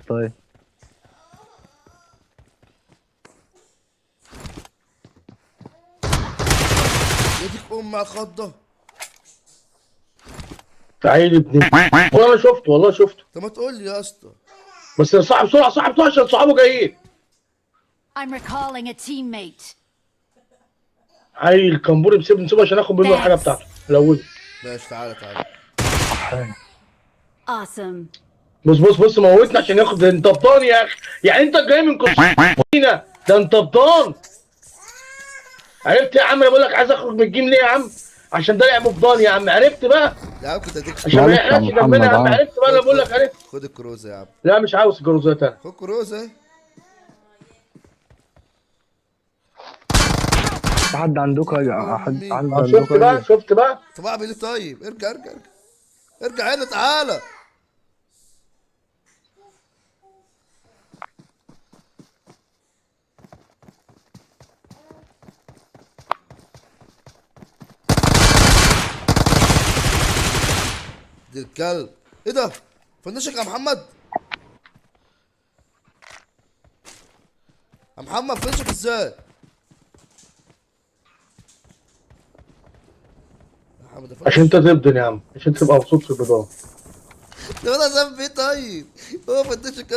طيب. يديك ام خضه. عيل ابن والله شفته، والله شفته. طب ما تقول لي يا اسطى. بس صاحب بسرعه، صاحب بسرعه عشان صحابه جايين. I'm recalling a teammate. عيل كمبوري نسيبه عشان اخد منه الحاجه بتاعته الاول. ماشي تعالى تعالى. Awesome. بص موتنا عشان ياخد. انت بطان يا اخي، يعني انت جاي من كوستينا ده انت بطان. عرفت يا عم؟ انا بقول لك عايز اخرج من الجيم ليه يا عم؟ عشان ده لعب بطان يا عم. عرفت بقى؟ يا عم كنت اديك عشان ما معلش يا يحرقش عم دمنا يا محمد عم. عرفت بقى؟ انا بقول لك عرفت. خد الكروزه يا عم. لا مش عاوز جروزات انا. خد كروزه. في حد عندكم حد امي. عندكم شفت بقى، شفت بقى. طب اعمل ايه طيب؟ ارجع ارجع ارجع. ارجع هنا تعالى. دي الكلب. ايه ده؟ فنشك يا محمد. يا محمد فنشك ازاي؟ يا محمد عشان انت فنش. تبدن يا عم، عشان تبقى مبسوط في البدايه. طب انا ذنبي ايه طيب؟ هو فنشك